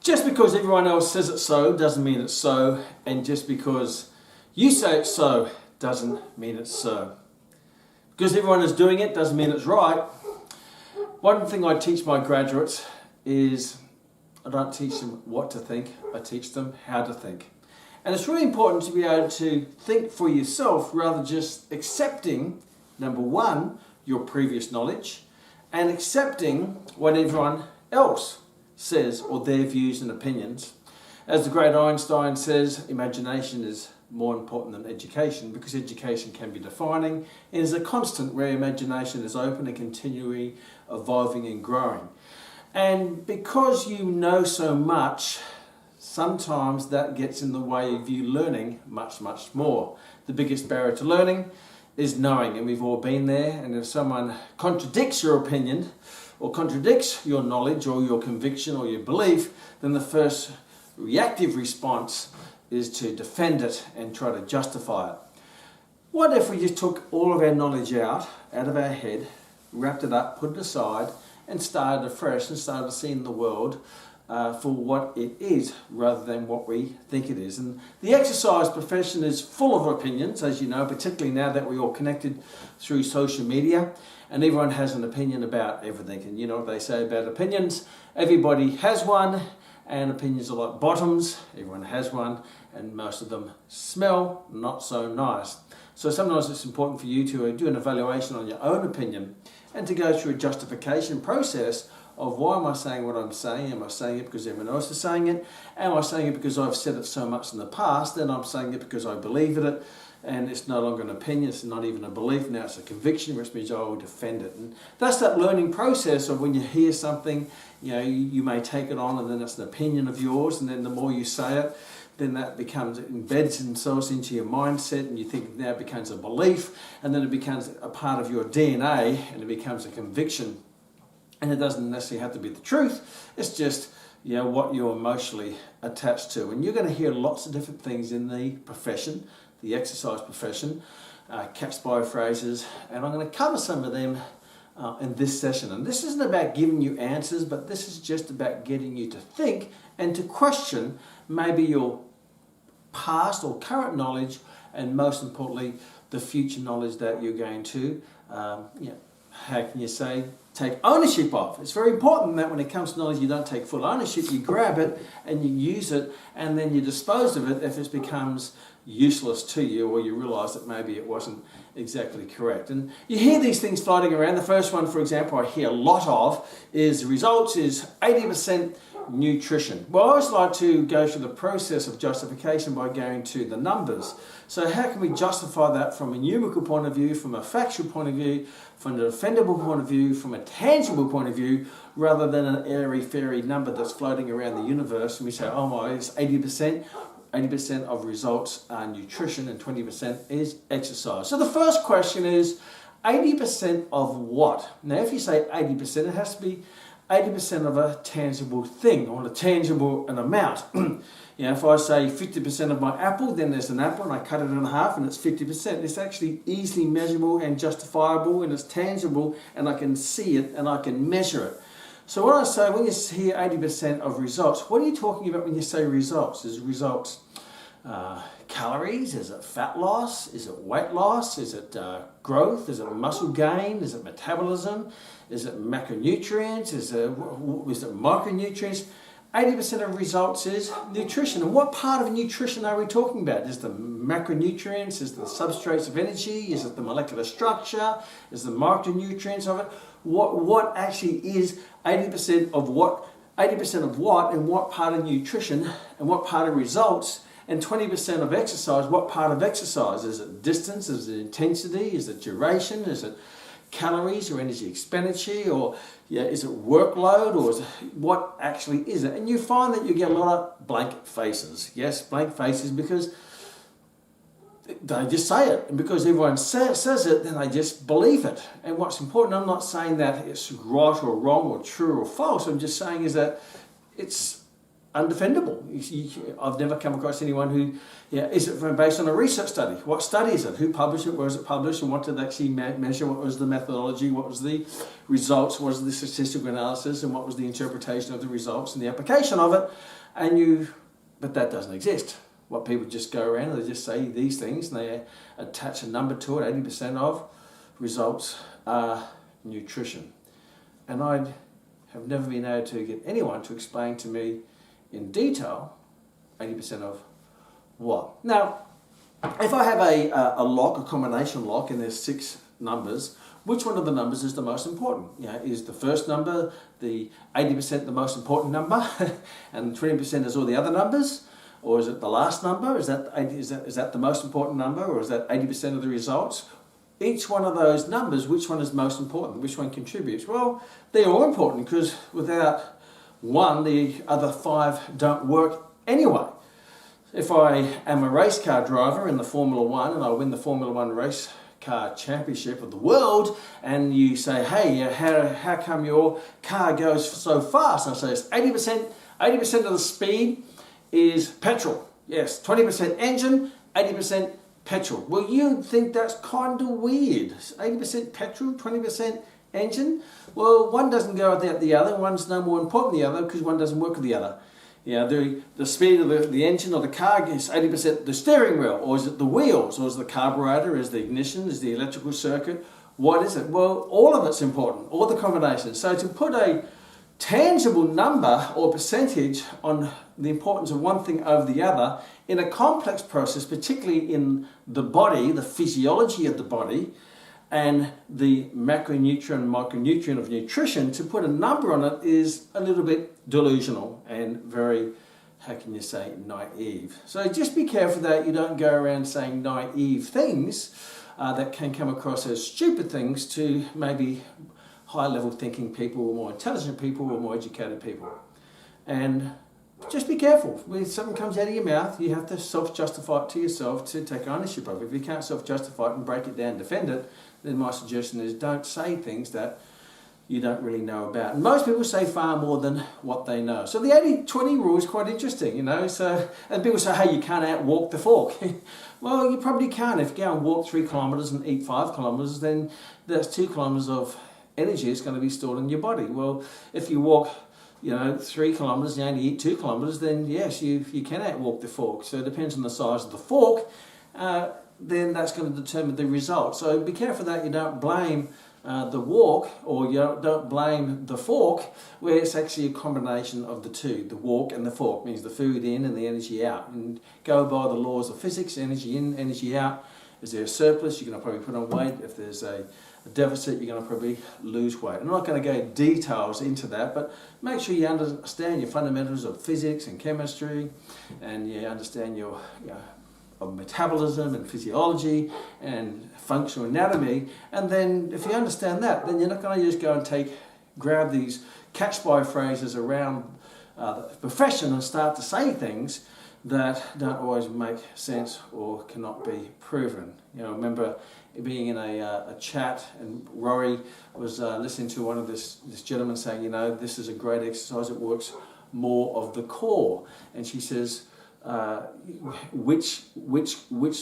Just because everyone else says it's so doesn't mean it's so, and just because you say it's so doesn't mean it's so. Because everyone is doing it doesn't mean it's right. One thing I teach my graduates is I don't teach them what to think, I teach them how to think. And it's really important to be able to think for yourself rather than just accepting, number one, your previous knowledge, and accepting what everyone else says or their views and opinions. As the great Einstein says, imagination is more important than education, because education can be defining and is a constant where imagination is open and continually evolving and growing. And because you know so much, sometimes that gets in the way of you learning much, much more. The biggest barrier to learning is knowing, and we've all been there. And if someone contradicts your opinion or contradicts your knowledge or your conviction or your belief, then the first reactive response is to defend it and try to justify it. What if we just took all of our knowledge out of our head, wrapped it up, put it aside, and started afresh and started seeing the world for what it is rather than what we think it is? And the exercise profession is full of opinions, as you know, particularly now that we're all connected through social media, and everyone has an opinion about everything. And you know what they say about opinions? Everybody has one, and opinions are like bottoms. Everyone has one, and most of them smell not so nice. So sometimes it's important for you to do an evaluation on your own opinion and to go through a justification process of why am I saying what I'm saying? Am I saying it because everyone else is saying it? Am I saying it because I've said it so much in the past? Then I'm saying it because I believe in it, and it's no longer an opinion, it's not even a belief, now it's a conviction, which means I will defend it. And that's that learning process of when you hear something, you may take it on and then it's an opinion of yours, and then the more you say it, then that embeds themselves into your mindset, and you think now it becomes a belief, and then it becomes a part of your DNA, and it becomes a conviction. And it doesn't necessarily have to be the truth, it's just what you're emotionally attached to. And you're going to hear lots of different things in the profession, the exercise profession, catch by phrases, and I'm going to cover some of them in this session. And this isn't about giving you answers, but this is just about getting you to think and to question maybe your past or current knowledge, and most importantly, the future knowledge that you're going to, how can you say, take ownership of. It's very important that when it comes to knowledge, you don't take full ownership, you grab it and you use it, and then you dispose of it if it becomes useless to you, or you realise that maybe it wasn't exactly correct. And you hear these things floating around. The first one, for example, I hear a lot of is results is 80% nutrition. Well, I always like to go through the process of justification by going to the numbers. So how can we justify that from a numerical point of view, from a factual point of view, from a defendable point of view, from a tangible point of view, rather than an airy-fairy number that's floating around the universe, and we say, oh my, it's 80%. 80% of results are nutrition and 20% is exercise. So the first question is 80% of what? Now, if you say 80%, it has to be 80% of a tangible thing, or an amount. If I say 50% of my apple, then there's an apple, and I cut it in half, and it's 50%. It's actually easily measurable and justifiable, and it's tangible, and I can see it, and I can measure it. So when I say, when you hear 80% of results, what are you talking about when you say results? Is results calories? Is it fat loss? Is it weight loss? Is it growth? Is it muscle gain? Is it metabolism? Is it macronutrients? Is it micronutrients? 80% of results is nutrition. And what part of nutrition are we talking about? Is the macronutrients? Is the substrates of energy? Is it the molecular structure? Is the micronutrients of it? What actually is 80% of what? 80% of what, and what part of nutrition, and what part of results? And 20% of exercise, what part of exercise? Is it distance? Is it intensity? Is it duration? Is it calories or energy expenditure? Or is it workload? Or what actually is it? And you find that you get a lot of blank faces. Yes, blank faces, because they just say it. And because everyone says it, then they just believe it. And what's important, I'm not saying that it's right or wrong or true or false. I'm just saying is that it's undefendable. I've never come across anyone who, is it based on a research study? What study is it? Who published it? Where was it published? And what did they actually measure? What was the methodology? What was the results? What was the statistical analysis? And what was the interpretation of the results and the application of it? But that doesn't exist. What people just go around and they just say these things and they attach a number to it. 80% of results are nutrition. And I have never been able to get anyone to explain to me in detail 80% of what. Now, if I have a lock, a combination lock, and there's 6 numbers, which one of the numbers is the most important? Is the first number, the 80%, the most important number, and 20% is all the other numbers? Or is it the last number? Is that the most important number? Or is that 80% of the results? Each one of those numbers, which one is most important? Which one contributes? Well, they're all important because without one, the other 5 don't work anyway. If I am a race car driver in the Formula 1 and I win the Formula 1 race car championship of the world, and you say, hey, how come your car goes so fast? And I say it's 80% of the speed is petrol. Yes, 20% engine, 80% petrol. Well, you'd think that's kind of weird. 80% petrol, 20% engine. Well, one doesn't go without the other. One's no more important than the other because one doesn't work with the other. The speed of the engine or the car is 80% the steering wheel, or is it the wheels, or is it the carburetor, is the ignition, is the electrical circuit? What is it? Well, all of it's important, all the combinations. So to put a tangible number or percentage on the importance of one thing over the other in a complex process, particularly in the body, the physiology of the body, and the macronutrient and micronutrient of nutrition, to put a number on it is a little bit delusional and very, how can you say, naive. So just be careful that you don't go around saying naive things that can come across as stupid things to maybe high-level thinking people, or more intelligent people, or more educated people. And just be careful. When something comes out of your mouth, you have to self-justify it to yourself to take ownership of it. If you can't self-justify it and break it down, defend it, then my suggestion is don't say things that you don't really know about. And most people say far more than what they know. So the 80-20 rule is quite interesting, and people say, hey, you can't outwalk the fork. Well, you probably can't. If you go and walk 3 kilometres and eat 5 kilometres, then that's 2 kilometres of energy is going to be stored in your body. Well, if you walk 3 kilometres and you only eat 2 kilometres, then yes, you can outwalk the fork. So it depends on the size of the fork, then that's going to determine the result. So be careful that you don't blame the walk, or you don't blame the fork, where it's actually a combination of the two. The walk and the fork means the food in and the energy out. And go by the laws of physics, energy in, energy out. Is there a surplus? You're going to probably put on weight. If there's a deficit, you're going to probably lose weight. I'm not going to go details into that, but make sure you understand your fundamentals of physics and chemistry, and you understand your of metabolism and physiology and functional anatomy. And then if you understand that, then you're not going to just go and grab these catch-by phrases around the profession and start to say things that don't always make sense or cannot be proven. I remember being in a chat, and Rory was listening to one of this gentleman saying, this is a great exercise, it works more of the core. And she says, which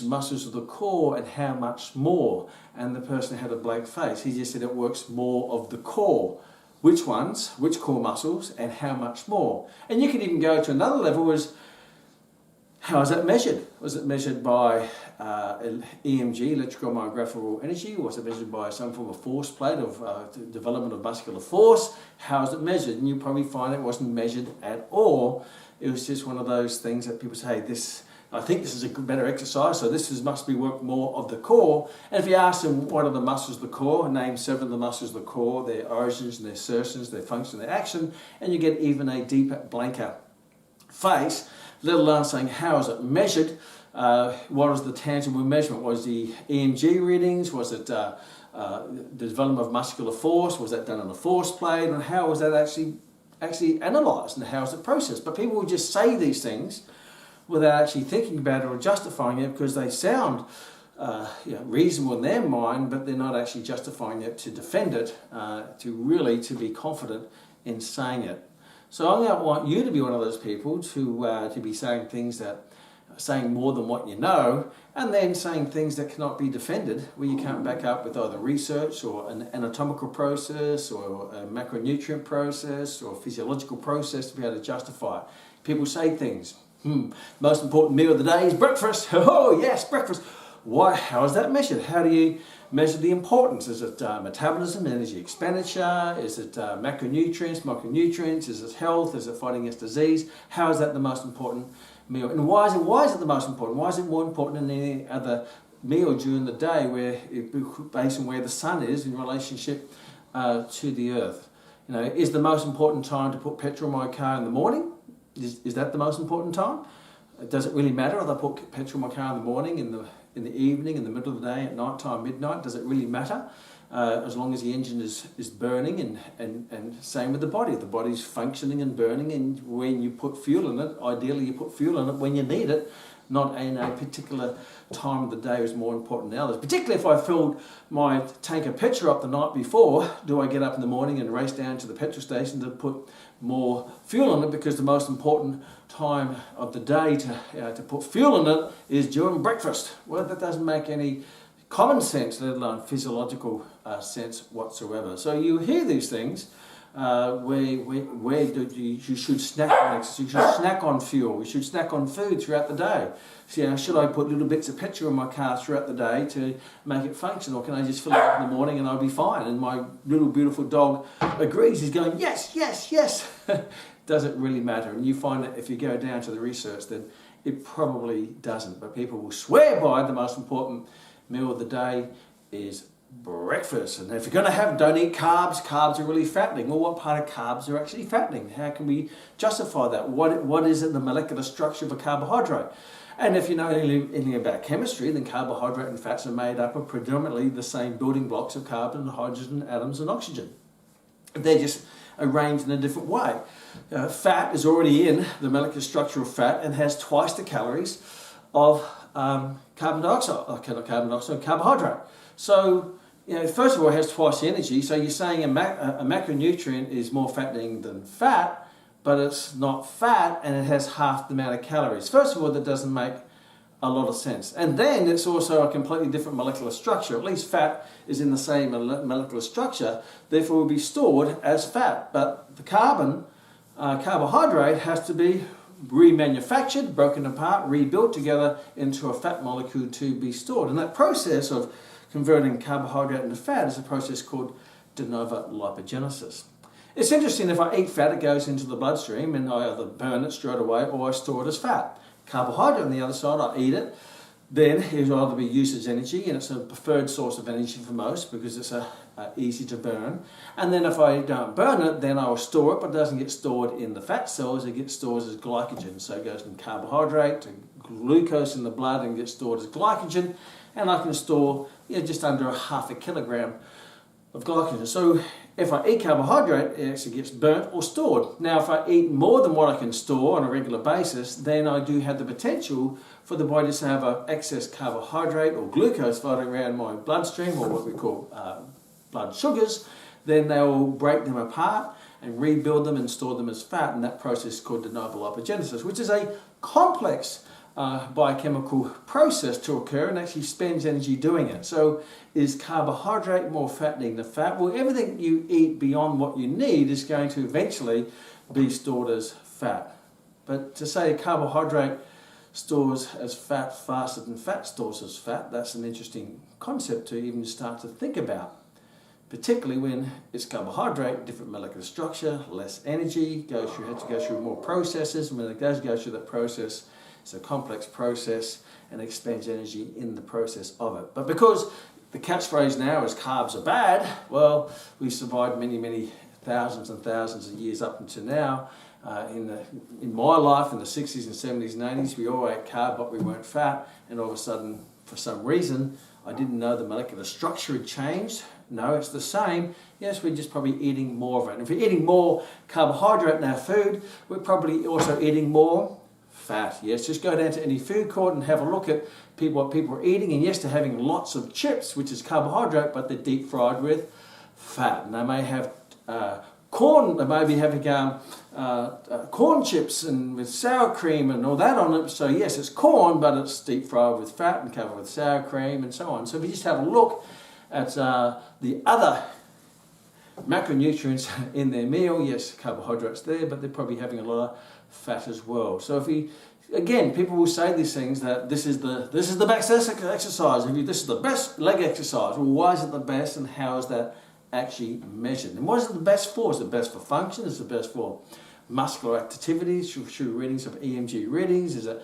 muscles of the core and how much more? And the person had a blank face. He just said it works more of the core. Which ones, which core muscles, and how much more? And you could even go to another level, is how is that measured? Was it measured by EMG, electrical myographical energy? Was it measured by some form of force plate of development of muscular force? How is it measured? And you probably find it wasn't measured at all. It was just one of those things that people say, I think this is a better exercise, so must be work more of the core. And if you ask them what are the muscles of the core, name 7 of the muscles of the core, their origins and their assertions, their function, their action, and you get even a deeper, blanker face, let alone saying how is it measured, what is the tangible measurement? Was the EMG readings, was it the development of muscular force, was that done on a force plate, and how was that actually analysed, and how is it processed? But people will just say these things without actually thinking about it or justifying it, because they sound reasonable in their mind, but they're not actually justifying it to defend it, to be confident in saying it. So I don't want you to be one of those people to be saying things saying more than what you know, and then saying things that cannot be defended, where you can't back up with either research or an anatomical process or a macronutrient process or a physiological process to be able to justify it. People say things, most important meal of the day is breakfast. Oh yes, breakfast. Why? How is that measured? How do you measure the importance? Is it metabolism, energy expenditure? Is it macronutrients, micronutrients? Is it health? Is it fighting against disease? How is that the most important meal? And why is it the most important? Why is it more important than any other meal during the day, based on where the sun is in relationship to the earth? You know, is the most important time to put petrol in my car in the morning? Is that the most important time? Does it really matter if I put petrol in my car in the morning, in the evening, in the middle of the day, at night time, midnight? Does it really matter? As long as the engine is burning, and same with the body. The body's functioning and burning, and when you put fuel in it, ideally you put fuel in it when you need it, not in a particular time of the day is more important than others. Particularly if I filled my tank of petrol up the night before, do I get up in the morning and race down to the petrol station to put more fuel in it, because the most important time of the day to put fuel in it is during breakfast? Well, that doesn't make any common sense, let alone physiological sense whatsoever. So you hear these things where you should snack on exercise, you should snack on fuel, you should snack on food throughout the day. So, you know, should I put little bits of petrol in my car throughout the day to make it function, or can I just fill it up in the morning and I'll be fine? And my little beautiful dog agrees, he's going, yes, yes, yes. Does it really matter? And you find that if you go down to the research, then it probably doesn't. But people will swear by the most important meal of the day is breakfast. And if you're going to have, don't eat carbs. Carbs are really fattening. Well, what part of carbs are actually fattening? How can we justify that? What is in the molecular structure of a carbohydrate? And if you know anything about chemistry, then carbohydrate and fats are made up of predominantly the same building blocks of carbon, hydrogen, atoms, and oxygen. They're just arranged in a different way. Fat is already in the molecular structure of fat and has twice the calories of carbon dioxide, carbohydrate. So, you know, first of all, it has twice the energy. So you're saying a macronutrient is more fattening than fat, but it's not fat and it has half the amount of calories. First of all, that doesn't make a lot of sense. And then it's also a completely different molecular structure. At least fat is in the same molecular structure, therefore will be stored as fat. But the carbohydrate has to be remanufactured, broken apart, rebuilt together into a fat molecule to be stored. And that process of converting carbohydrate into fat is a process called de novo lipogenesis. It's interesting, if I eat fat, it goes into the bloodstream and I either burn it straight away or I store it as fat. Carbohydrate on the other side, I eat it, then it will either be used as energy, and it's a preferred source of energy for most because it's easy to burn. And then if I don't burn it, then I will store it, but it doesn't get stored in the fat cells, it gets stored as glycogen. So it goes from carbohydrate to glucose in the blood and gets stored as glycogen, and I can store just under 0.5 kilogram of glycogen. So if I eat carbohydrate, it actually gets burnt or stored. Now, if I eat more than what I can store on a regular basis, then I do have the potential for the body to have an excess carbohydrate or glucose floating around my bloodstream, or what we call blood sugars. Then they will break them apart and rebuild them and store them as fat, and that process is called de novo lipogenesis, which is a complex biochemical process to occur and actually spends energy doing it. So is carbohydrate more fattening than fat? Well, everything you eat beyond what you need is going to eventually be stored as fat. But to say carbohydrate stores as fat faster than fat stores as fat, that's an interesting concept to even start to think about. Particularly when it's carbohydrate, different molecular structure, less energy, has to go through more processes, and when it does go through that process, it's a complex process and expends energy in the process of it. But because the catchphrase now is carbs are bad, well, we've survived many, many thousands and thousands of years up until now. In my life, in the 60s and 70s and 80s, we all ate carb, but we weren't fat, and all of a sudden, for some reason, I didn't know the molecular structure had changed. No, it's the same. Yes, we're just probably eating more of it. And if we're eating more carbohydrate in our food, we're probably also eating more fat. Yes, just go down to any food court and have a look at what people are eating. And yes, they're having lots of chips, which is carbohydrate, but they're deep fried with fat. And they may have corn, they may be having corn chips and with sour cream and all that on it. So yes, it's corn, but it's deep fried with fat and covered with sour cream and so on. So if you just have a look at the other macronutrients in their meal, yes, carbohydrates there, but they're probably having a lot of fat as well. So if we, again, people will say these things that this is the best exercise. This is the best leg exercise. Well, why is it the best, and how is that actually measured? And what is it the best for? Is it best for function? Is it best for muscular activities through readings of EMG readings? Is it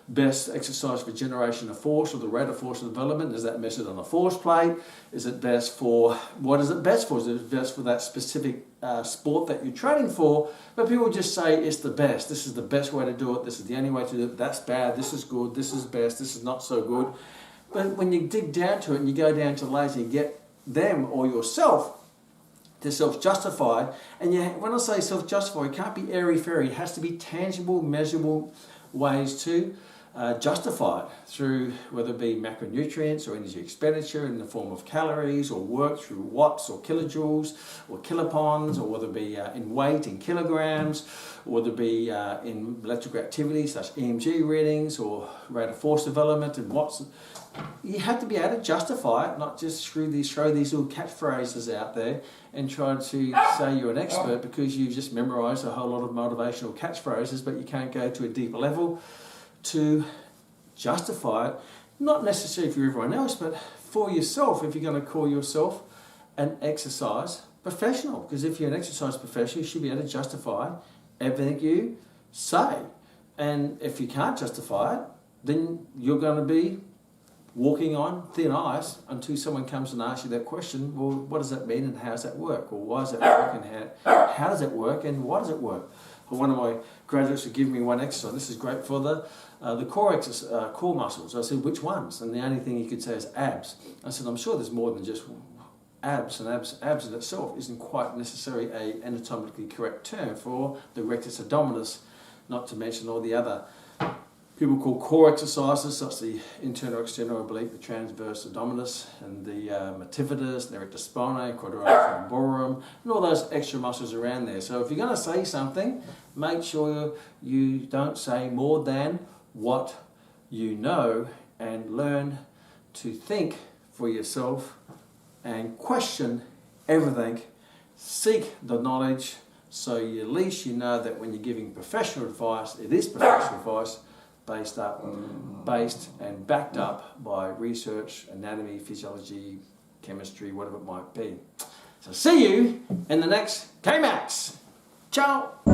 best exercise for generation of force, or the rate of force development? Is that measured on a force plate? Is it best for, what is it best for? Is it best for that specific sport that you're training for? But people just say it's the best. This is the best way to do it. This is the only way to do it. That's bad. This is good. This is best. This is not so good. But when you dig down to it and you go down to layers and you get them or yourself to self-justify, and when I say self-justify, it can't be airy-fairy. It has to be tangible, measurable ways to justify it, through whether it be macronutrients or energy expenditure in the form of calories, or work through watts or kilojoules or kilopons, or whether it be in weight in kilograms, or whether it be in electrical activity such EMG readings or rate of force development and watts. You have to be able to justify it, not just throw these little catchphrases out there and try to say you're an expert because you've just memorized a whole lot of motivational catchphrases, but you can't go to a deeper level to justify it, not necessarily for everyone else, but for yourself, if you're going to call yourself an exercise professional. Because if you're an exercise professional, you should be able to justify everything you say. And if you can't justify it, then you're going to be walking on thin ice until someone comes and asks you that question. Well, what does that mean, and how does that work? Or why does that work, and how does it work, and why does it work? Well, one of my graduates would give me one exercise. This is great for the core muscles. I said, which ones? And the only thing he could say is abs. I said, I'm sure there's more than just abs, and abs in itself isn't quite necessarily an anatomically correct term for the rectus abdominis, not to mention all the other people call core exercises, such as the internal external oblique, the transverse abdominis, and the multifidus, the erector spinae, quadratus lumborum, and all those extra muscles around there. So if you're going to say something, make sure you don't say more than what you know, and learn to think for yourself and question everything. Seek the knowledge, so at least you know that when you're giving professional advice, it is professional advice based and backed up by research, anatomy, physiology, chemistry, whatever it might be. So see you in the next Kmax. Ciao.